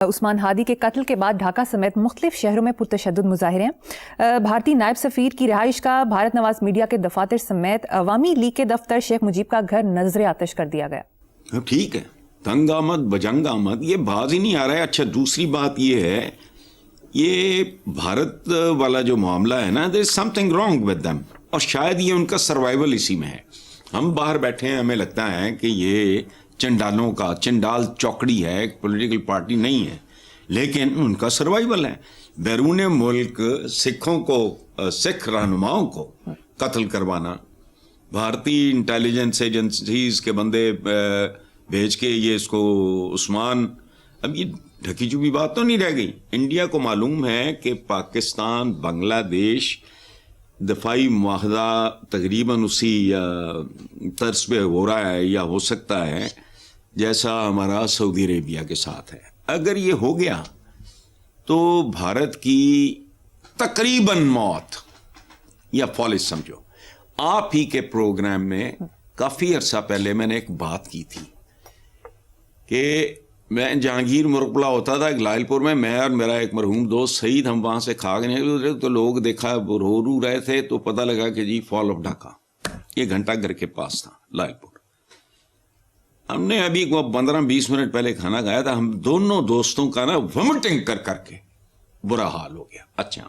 عثمان ہادی کے قتل کے بعد ڈھاکہ سمیت مختلف شہروں میں پرتشدد مظاہرے ہیں. بھارتی نائب سفیر کی رہائش کا بھارت نواز میڈیا کے دفاتر سمیت عوامی لیگ کے دفتر شیخ مجیب کا گھر نظر آتش کر دیا گیا. ٹھیک ہے، تنگ آمد بجنگ آمد یہ باز ہی نہیں آ رہا ہے. اچھا دوسری بات یہ ہے، یہ بھارت والا جو معاملہ ہے نا، there is something wrong with them، اور شاید یہ ان کا سروائیول اسی میں ہے. ہم باہر بیٹھے ہیں، ہمیں لگتا ہے کہ یہ چنڈالوں کا چنڈال چوکڑی ہے، ایک پولیٹیکل پارٹی نہیں ہے، لیکن ان کا سروائیول ہے. بیرون ملک سکھوں کو، سکھ رہنماؤں کو قتل کروانا، بھارتی انٹیلیجنس ایجنسیز کے بندے بھیج کے یہ اس کو عثمان، اب یہ ڈھکی چپی بات تو نہیں رہ گئی. انڈیا کو معلوم ہے کہ پاکستان بنگلہ دیش دفاعی معاہدہ تقریباً اسی طرز پہ ہو رہا ہے یا ہو سکتا ہے جیسا ہمارا سعودی عربیہ کے ساتھ ہے. اگر یہ ہو گیا تو بھارت کی تقریباً موت یا فالج سمجھو. آپ ہی کے پروگرام میں کافی عرصہ پہلے میں نے ایک بات کی تھی کہ میں جہانگیر مرغپلا ہوتا تھا لائل پور میں اور میرا ایک مرحوم دوست سعید، ہم وہاں سے کھا کے نکلے تو لوگ دیکھا رو رہے تھے، تو پتہ لگا کہ جی فال آف ڈھاکہ. یہ گھنٹہ گھر کے پاس تھا لائل پور. ہم نے ابھی 15-20 منٹ پہلے کھانا کھایا تھا. ہم دونوں دوستوں کا نا ومٹنگ کر کے برا حال ہو گیا. اچھا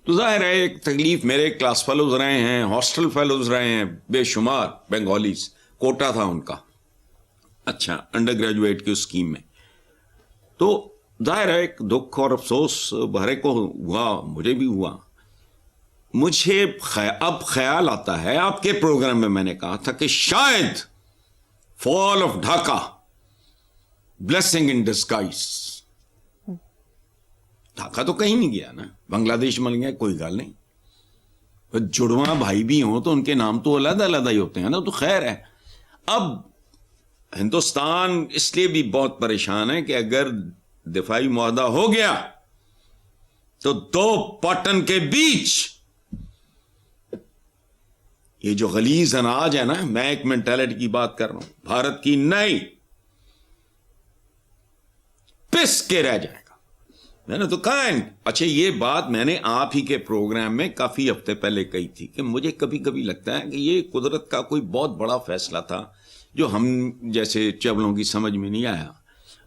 تو ظاہر ہے ایک تکلیف، میرے کلاس فیلوز رہے ہیں، ہاسٹل فیلوز رہے ہیں بے شمار بنگالیز، کوٹا تھا ان کا، اچھا انڈر گریجویٹ کی اسکیم میں. تو ظاہر ہے ایک دکھ اور افسوس بھرے کو ہوا، مجھے بھی ہوا. مجھے اب خیال آتا ہے، آپ کے پروگرام میں نے کہا تھا کہ شاید fall of Dhaka blessing in disguise. Dhaka تو کہیں نہیں گیا نا، بنگلہ دیش مل گیا، کوئی گل نہیں. جڑواں بھائی بھی ہوں تو ان کے نام تو علیحدہ علیحدہ ہی ہوتے ہیں نا، تو خیر ہے. اب ہندوستان اس لیے بھی بہت پریشان ہے کہ اگر دفاعی معاہدہ ہو گیا تو دو پاٹن کے بیچ یہ جو غلیظ اناج ہے نا، میں ایک مینٹالٹی کی بات کر رہا ہوں، بھارت کی نئی پس کے رہ جائے گا. میں نے تو کہا ہے. اچھا یہ بات میں نے آپ ہی کے پروگرام میں کافی ہفتے پہلے کہی تھی کہ مجھے کبھی کبھی لگتا ہے کہ یہ قدرت کا کوئی بہت بڑا فیصلہ تھا جو ہم جیسے چبلوں کی سمجھ میں نہیں آیا.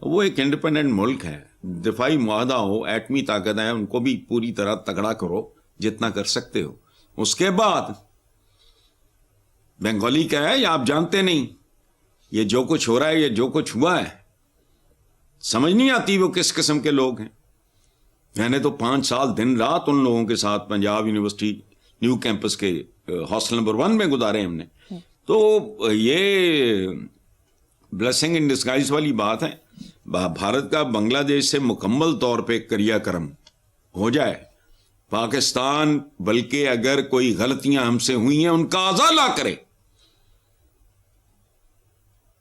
وہ ایک انڈیپینڈنٹ ملک ہے، دفاعی معاہدہ ہو، ایٹمی طاقت ہے، ان کو بھی پوری طرح تگڑا کرو جتنا کر سکتے ہو. اس کے بعد بنگالی کا ہے یا آپ جانتے نہیں، یہ جو کچھ ہو رہا ہے، یہ جو کچھ ہوا ہے، سمجھ نہیں آتی وہ کس قسم کے لوگ ہیں. میں نے تو 5 سال دن رات ان لوگوں کے ساتھ پنجاب یونیورسٹی نیو کیمپس کے ہاسٹل نمبر 1 میں گزارے ہم نے. تو یہ بلیسنگ ان ڈسگائز والی بات ہے. بھارت کا بنگلہ دیش سے مکمل طور پہ کریا کرم ہو جائے، پاکستان بلکہ اگر کوئی غلطیاں ہم سے ہوئی ہیں ان کا ازالہ کرے.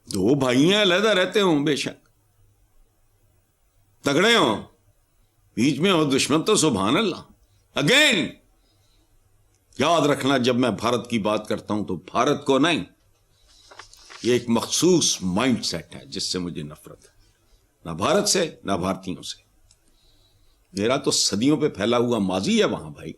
دو بھائیاں علیحدہ رہتے ہوں، بے شک تگڑے ہوں، بیچ میں ہو دشمن تو سبحان اللہ. اگین یاد رکھنا، جب میں بھارت کی بات کرتا ہوں تو بھارت کو نہیں، یہ ایک مخصوص مائنڈ سیٹ ہے جس سے مجھے نفرت ہے، نہ بھارت سے نہ بھارتیوں سے. میرا تو صدیوں پہ پھیلا ہوا ماضی ہے وہاں بھائی.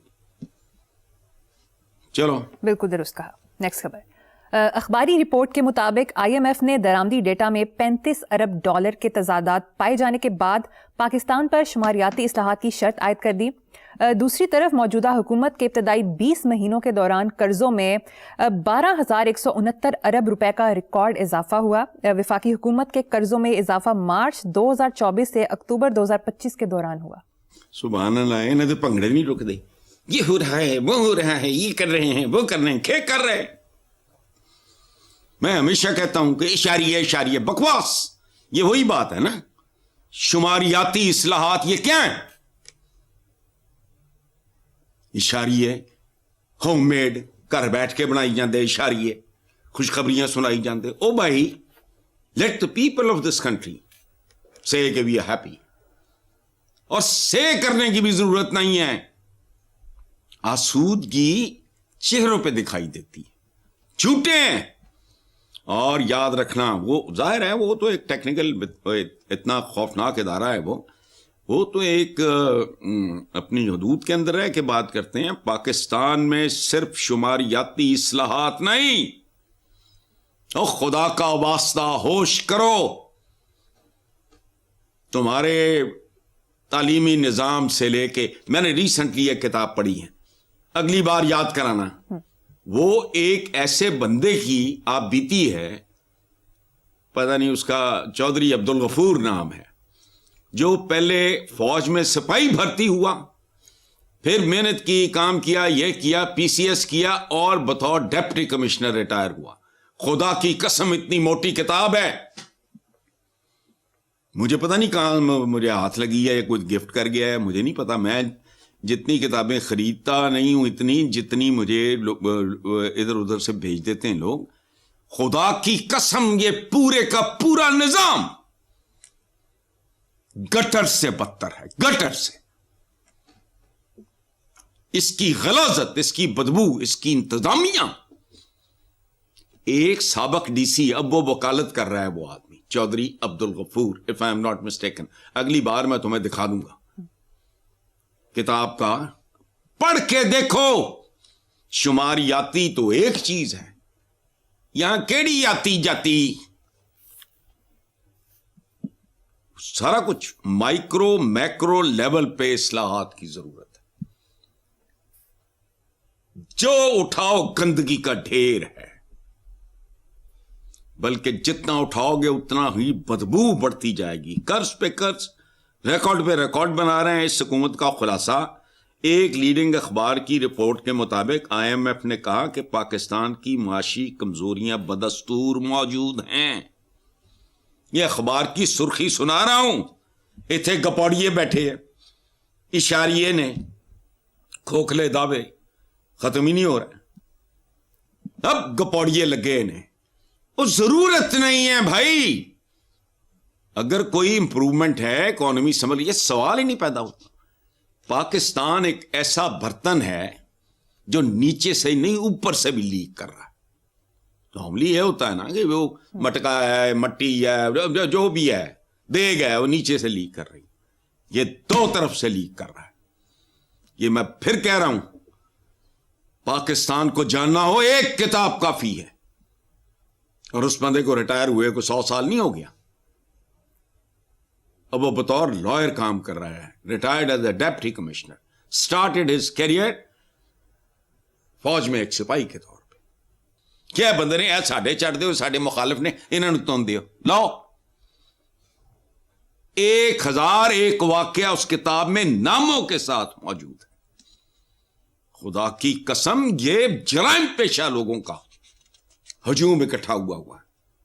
چلو بالکل درست کہا. نیکسٹ خبر. اخباری رپورٹ کے مطابق آئی ایم ایف نے درآمدی ڈیٹا میں $35 ارب کے تضادات پائے جانے کے بعد پاکستان پر شماریاتی اصلاحات کی شرط عائد کر دی. دوسری طرف موجودہ حکومت کے ابتدائی 20 مہینوں کے دوران قرضوں میں 12,169 ارب روپے کا ریکارڈ اضافہ ہوا. وفاقی حکومت کے قرضوں میں اضافہ مارچ 2024 سے اکتوبر 2025 کے دوران ہوا. سبحان اللہ. انہیں تو پنگڑے نہیں رک دے، یہ ہو رہا ہے، وہ ہو رہا ہے، یہ کر رہے ہیں، وہ کر رہے ہیں، کھے کر رہے ہیں. میں ہمیشہ کہتا ہوں کہ اشاریہ بکواس. یہ وہی بات ہے نا، شماریاتی اصلاحات یہ کیا ہیں؟ اشاریے ہوم میڈ گھر بیٹھ کے بنائی جاندے، اشاریے خوشخبریاں سنائی جاندے. او بھائی، let the people of this country سے کہ وی آر ہیپی. اور سے کرنے کی بھی ضرورت نہیں ہے. آسودگی چہروں پہ دکھائی دیتی ہے، جھوٹے ہیں. اور یاد رکھنا، وہ ظاہر ہے وہ تو ایک ٹیکنیکل اتنا خوفناک ادارہ ہے، وہ تو ایک اپنی حدود کے اندر رہ کے بات کرتے ہیں. پاکستان میں صرف شماریاتی اصلاحات نہیں، او خدا کا واسطہ ہوش کرو. تمہارے تعلیمی نظام سے لے کے، میں نے ریسنٹلی ایک کتاب پڑھی ہے، اگلی بار یاد کرانا، وہ ایک ایسے بندے کی آپ بیتی ہے، پتہ نہیں اس کا چودھری عبدالغفور نام ہے، جو پہلے فوج میں سپاہی بھرتی ہوا، پھر محنت کی، کام کیا، یہ کیا، پی سی ایس کیا، اور بطور ڈپٹی کمشنر ریٹائر ہوا. خدا کی قسم اتنی موٹی کتاب ہے، مجھے پتہ نہیں کہاں مجھے ہاتھ لگی ہے یا کوئی گفٹ کر گیا ہے، مجھے نہیں پتا. میں جتنی کتابیں خریدتا نہیں ہوں اتنی، جتنی مجھے ادھر ادھر سے بھیج دیتے ہیں لوگ. خدا کی قسم یہ پورے کا پورا نظام گٹر سے بدتر ہے، گٹر سے. اس کی غلاظت، اس کی بدبو، اس کی انتظامیہ. ایک سابق ڈی سی، اب وہ وکالت کر رہا ہے وہ آدمی، Chaudhry Abdul Ghafoor, if I am not mistaken. اگلی بار میں تمہیں دکھا دوں گا کتاب کا، پڑھ کے دیکھو. شماریاتی تو ایک چیز ہے، یہاں کیڑی آتی جاتی، سارا کچھ مائکرو میکرو لیول پہ اصلاحات کی ضرورت ہے. جو اٹھاؤ گندگی کا ڈھیر ہے، بلکہ جتنا اٹھاؤ گے اتنا ہی بدبو بڑھتی جائے گی. قرض پہ قرض، ریکارڈ پہ ریکارڈ بنا رہے ہیں. اس حکومت کا خلاصہ ایک لیڈنگ اخبار کی رپورٹ کے مطابق آئی ایم ایف نے کہا کہ پاکستان کی معاشی کمزوریاں بدستور موجود ہیں. یہ اخبار کی سرخی سنا رہا ہوں، اتنے گپوڑیے بیٹھے ہیں، اشاریے نے، کھوکھلے دعوے ختم ہی نہیں ہو رہے. اب گپوڑیے لگے نے، وہ ضرورت نہیں ہے بھائی. اگر کوئی امپروومنٹ ہے اکانومی سنبھل، یہ سوال ہی نہیں پیدا ہوتا. پاکستان ایک ایسا برتن ہے جو نیچے سے نہیں اوپر سے بھی لیک کر رہا ہے. نارملی یہ ہوتا ہے نا کہ وہ مٹکا ہے، مٹی ہے، جو بھی ہے، دیگ ہے، وہ نیچے سے لیک کر رہی. یہ دو طرف سے لیک کر رہا ہے. یہ میں پھر کہہ رہا ہوں، پاکستان کو جاننا ہو ایک کتاب کافی ہے. اور اس بندے کو ریٹائر ہوئے کو 100 سال نہیں ہو گیا، اب وہ بطور لائر کام کر رہا ہے. Retired as a deputy commissioner, started his career فوج میں ایک سپاہی کے طور پہ. کیا بندے نے اے ساڈے چڑھ دیو، ساڈے مخالف نے انہوں نے تون دیو. لاؤ 1001 واقعہ اس کتاب میں ناموں کے ساتھ موجود ہے. خدا کی قسم یہ جرائم پیشہ لوگوں کا ہجوم اکٹھا ہوا ہے.